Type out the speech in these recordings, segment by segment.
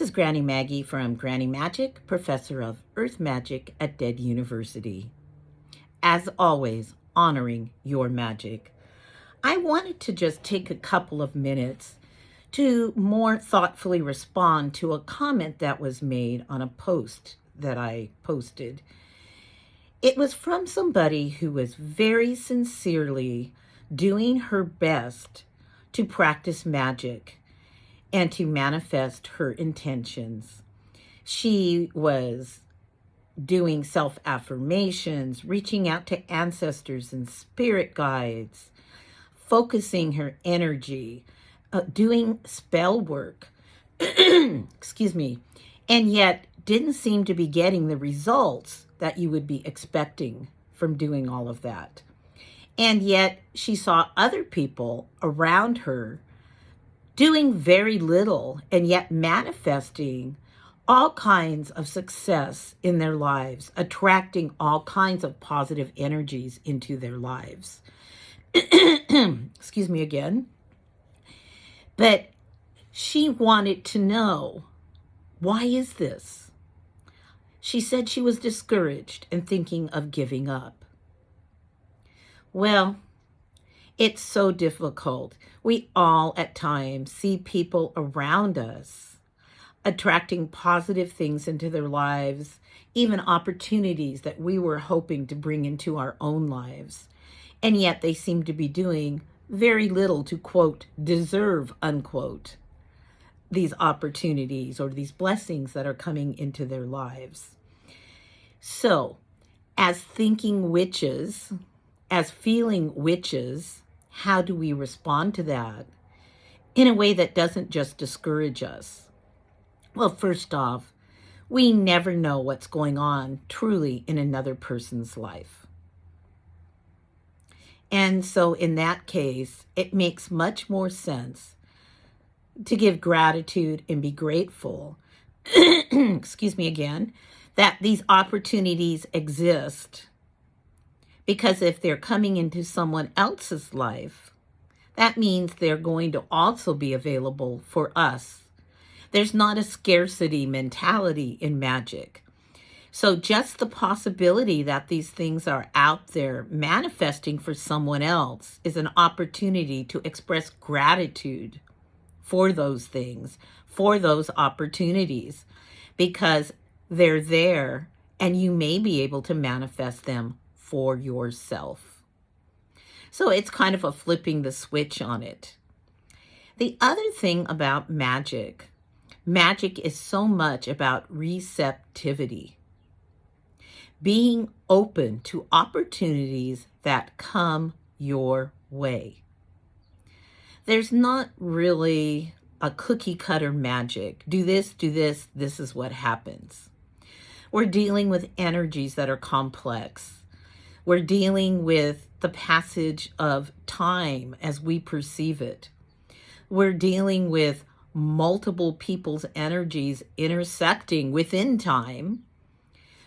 This is Granny Maggie from Granny Magick, Professor of Earth Magic at Dead University. As always, honoring your magic. I wanted to just take a couple of minutes to more thoughtfully respond to a comment that was made on a post that I posted. It was from somebody who was very sincerely doing her best to practice magic and to manifest her intentions. She was doing self-affirmations, reaching out to ancestors and spirit guides, focusing her energy, doing spell work, excuse me, and yet didn't seem to be getting the results that you would be expecting from doing all of that. And yet she saw other people around her doing very little and yet manifesting all kinds of success in their lives, attracting all kinds of positive energies into their lives. Excuse me again. But she wanted to know, why is this? She said she was discouraged and thinking of giving up. Well, it's so difficult. We all at times see people around us attracting positive things into their lives, even opportunities that we were hoping to bring into our own lives. And yet they seem to be doing very little to, quote, deserve, unquote, these opportunities or these blessings that are coming into their lives. So, as thinking witches, as feeling witches, how do we respond to that in a way that doesn't just discourage us? Well, first off, we never know what's going on truly in another person's life. And so in that case, it makes much more sense to give gratitude and be grateful, excuse me again, that these opportunities exist. Because if they're coming into someone else's life, that means they're going to also be available for us. There's not a scarcity mentality in magic. So just the possibility that these things are out there manifesting for someone else is an opportunity to express gratitude for those things, for those opportunities, because they're there and you may be able to manifest them for yourself. So it's kind of a flipping the switch on it. The other thing about magic is so much about receptivity. Being open to opportunities that come your way. There's not really a cookie cutter magic. Do this, this is what happens. We're dealing with energies that are complex. We're dealing with the passage of time as we perceive it. We're dealing with multiple people's energies intersecting within time.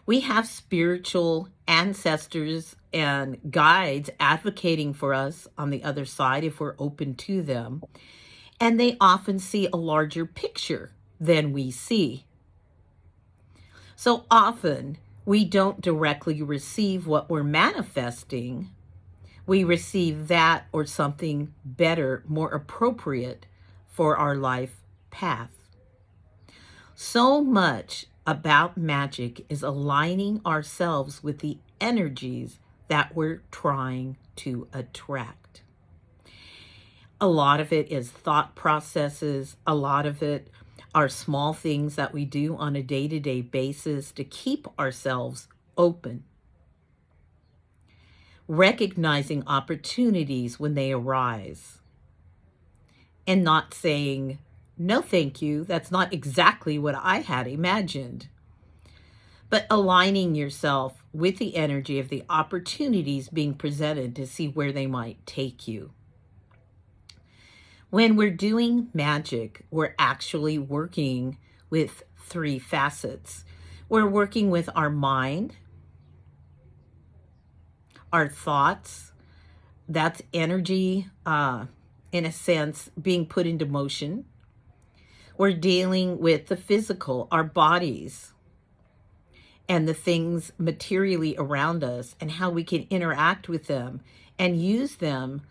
We have spiritual ancestors and guides advocating for us on the other side if we're open to them. And they often see a larger picture than we see. So often, we don't directly receive what we're manifesting. We receive that or something better, more appropriate for our life path. So much about magic is aligning ourselves with the energies that we're trying to attract. A lot of it is thought processes. A lot of it are small things that we do on a day-to-day basis to keep ourselves open. Recognizing opportunities when they arise and not saying, no, thank you, that's not exactly what I had imagined. But aligning yourself with the energy of the opportunities being presented to see where they might take you. When we're doing magic, we're actually working with three facets. We're working with our mind, our thoughts, that's energy, in a sense, being put into motion. We're dealing with the physical, our bodies, and the things materially around us and how we can interact with them and use them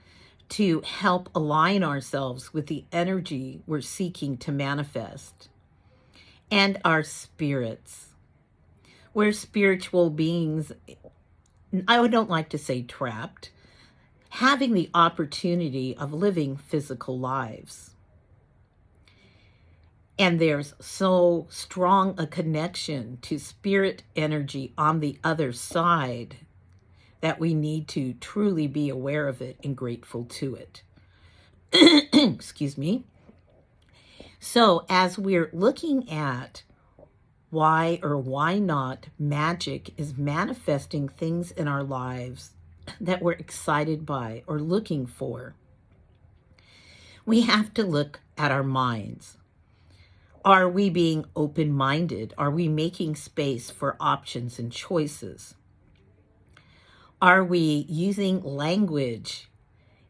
to help align ourselves with the energy we're seeking to manifest. And our spirits. We're spiritual beings, I don't like to say trapped, having the opportunity of living physical lives. And there's so strong a connection to spirit energy on the other side that we need to truly be aware of it and grateful to it. Excuse me. So as we're looking at why or why not magic is manifesting things in our lives that we're excited by or looking for, we have to look at our minds. Are we being open-minded? Are we making space for options and choices? Are we using language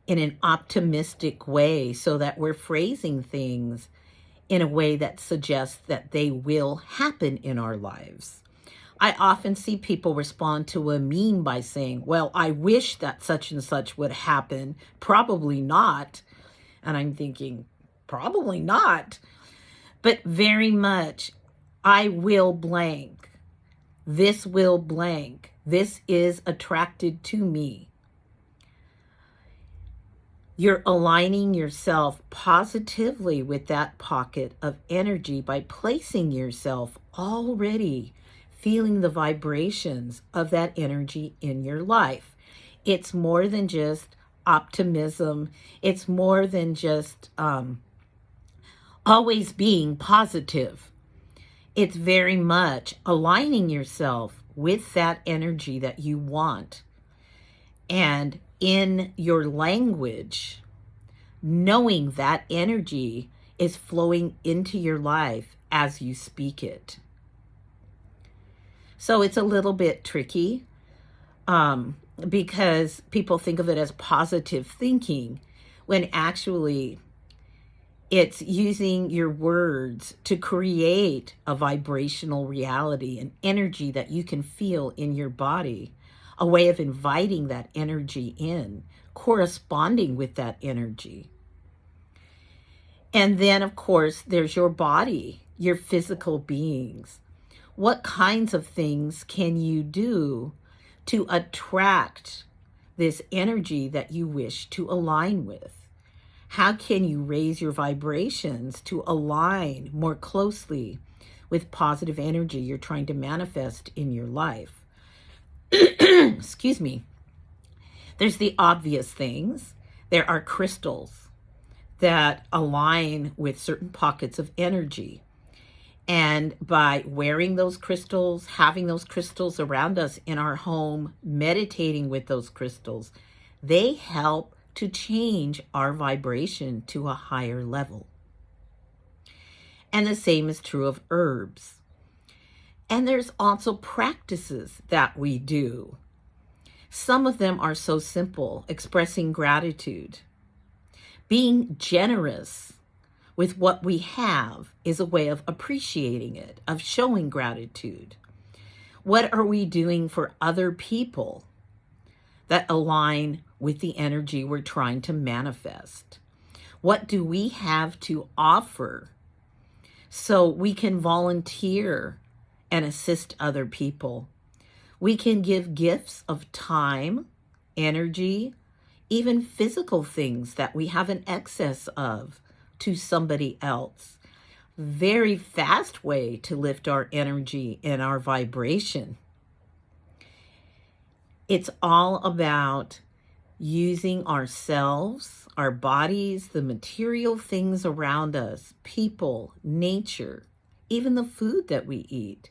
in an optimistic way so that we're phrasing things in a way that suggests that they will happen in our lives? I often see people respond to a meme by saying, well, I wish that such and such would happen. Probably not. And I'm thinking, probably not. But very much, I will blank. This will blank. This is attracted to me. You're aligning yourself positively with that pocket of energy by placing yourself already feeling the vibrations of that energy in your life. It's more than just optimism. It's more than just always being positive. It's very much aligning yourself with that energy that you want. And in your language, knowing that energy is flowing into your life as you speak it. So it's a little bit tricky because people think of it as positive thinking when actually it's using your words to create a vibrational reality, an energy that you can feel in your body, a way of inviting that energy in, corresponding with that energy. And then, of course, there's your body, your physical beings. What kinds of things can you do to attract this energy that you wish to align with? How can you raise your vibrations to align more closely with positive energy you're trying to manifest in your life? Excuse me. There's the obvious things. There are crystals that align with certain pockets of energy. And by wearing those crystals, having those crystals around us in our home, meditating with those crystals, they help to change our vibration to a higher level. And the same is true of herbs. And there's also practices that we do. Some of them are so simple, expressing gratitude. Being generous with what we have is a way of appreciating it, of showing gratitude. What are we doing for other people that align with the energy we're trying to manifest? What do we have to offer so we can volunteer and assist other people? We can give gifts of time, energy, even physical things that we have an excess of to somebody else. Very fast way to lift our energy and our vibration. It's all about using ourselves, our bodies, the material things around us, people, nature, even the food that we eat,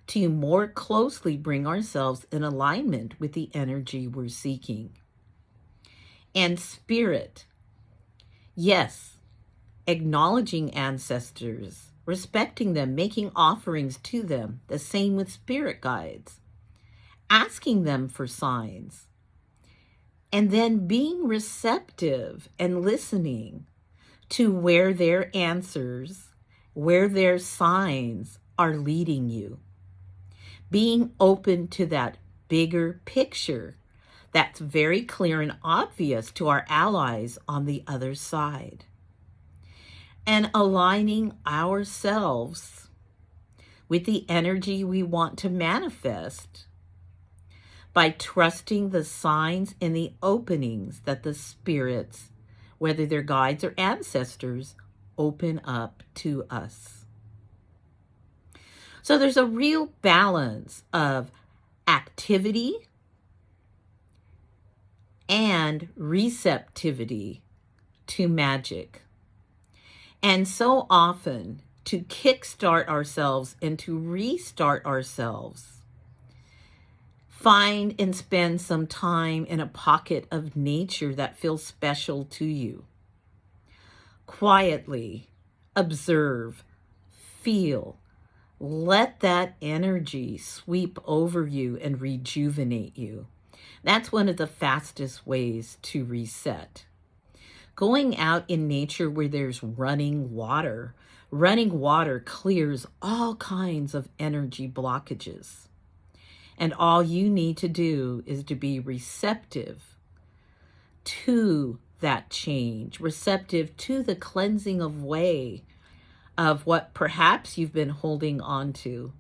to more closely bring ourselves in alignment with the energy we're seeking. And spirit, yes, acknowledging ancestors, respecting them, making offerings to them, the same with spirit guides, asking them for signs, and then being receptive and listening to where their answers where their signs are leading you. Being open to that bigger picture that's very clear and obvious to our allies on the other side. And aligning ourselves with the energy we want to manifest by trusting the signs and the openings that the spirits, whether they're guides or ancestors, open up to us. So there's a real balance of activity and receptivity to magic. And so often, to kickstart ourselves and to restart ourselves, find and spend some time in a pocket of nature that feels special to you. Quietly observe, feel, let that energy sweep over you and rejuvenate you. That's one of the fastest ways to reset. Going out in nature where there's running water clears all kinds of energy blockages. And all you need to do is to be receptive to that change, receptive to the cleansing away of what perhaps you've been holding on to,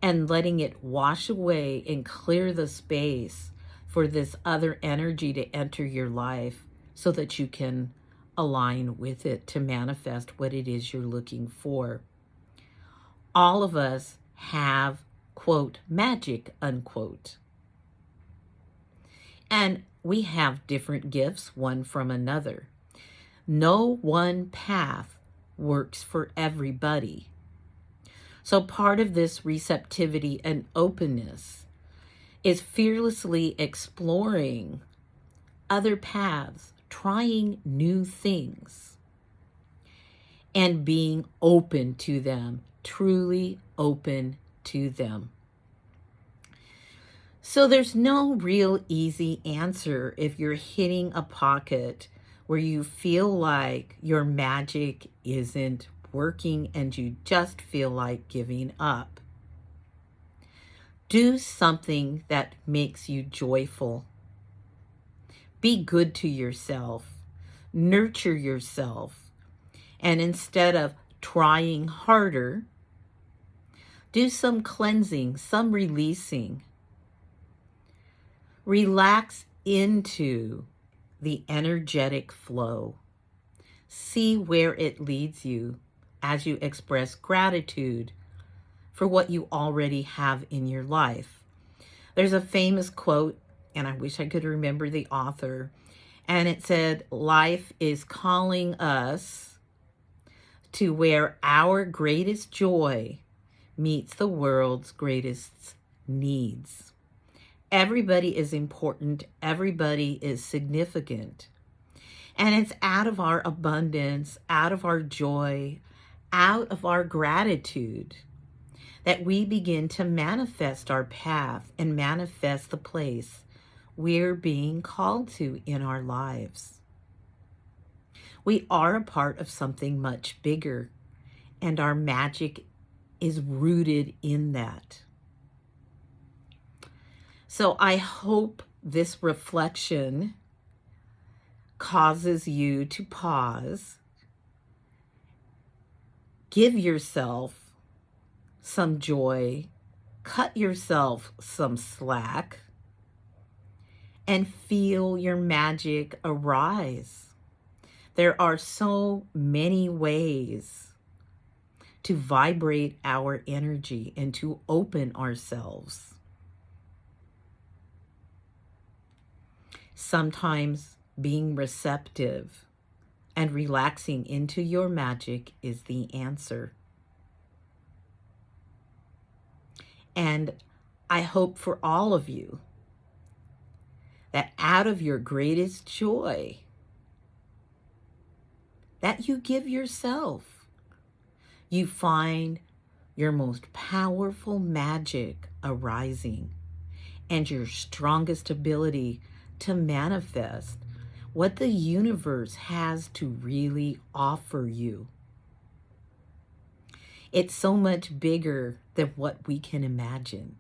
and letting it wash away and clear the space for this other energy to enter your life so that you can align with it to manifest what it is you're looking for. All of us have, quote, magic, unquote. And we have different gifts, one from another. No one path works for everybody. So part of this receptivity and openness is fearlessly exploring other paths, trying new things, and being open to them, truly open to them. So there's no real easy answer if you're hitting a pocket where you feel like your magic isn't working and you just feel like giving up. Do something that makes you joyful. Be good to yourself. Nurture yourself. And instead of trying harder, do some cleansing, some releasing. Relax into the energetic flow. See where it leads you as you express gratitude for what you already have in your life. There's a famous quote, and I wish I could remember the author, and it said, "Life is calling us to where our greatest joy meets the world's greatest needs." Everybody is important. Everybody is significant. And it's out of our abundance, out of our joy, out of our gratitude that we begin to manifest our path and manifest the place we're being called to in our lives. We are a part of something much bigger, and our magic is rooted in that. So I hope this reflection causes you to pause, give yourself some joy, cut yourself some slack, and feel your magic arise. There are so many ways to vibrate our energy and to open ourselves. Sometimes being receptive and relaxing into your magic is the answer. And I hope for all of you that out of your greatest joy that you give yourself, you find your most powerful magic arising and your strongest ability to manifest what the universe has to really offer you. It's so much bigger than what we can imagine.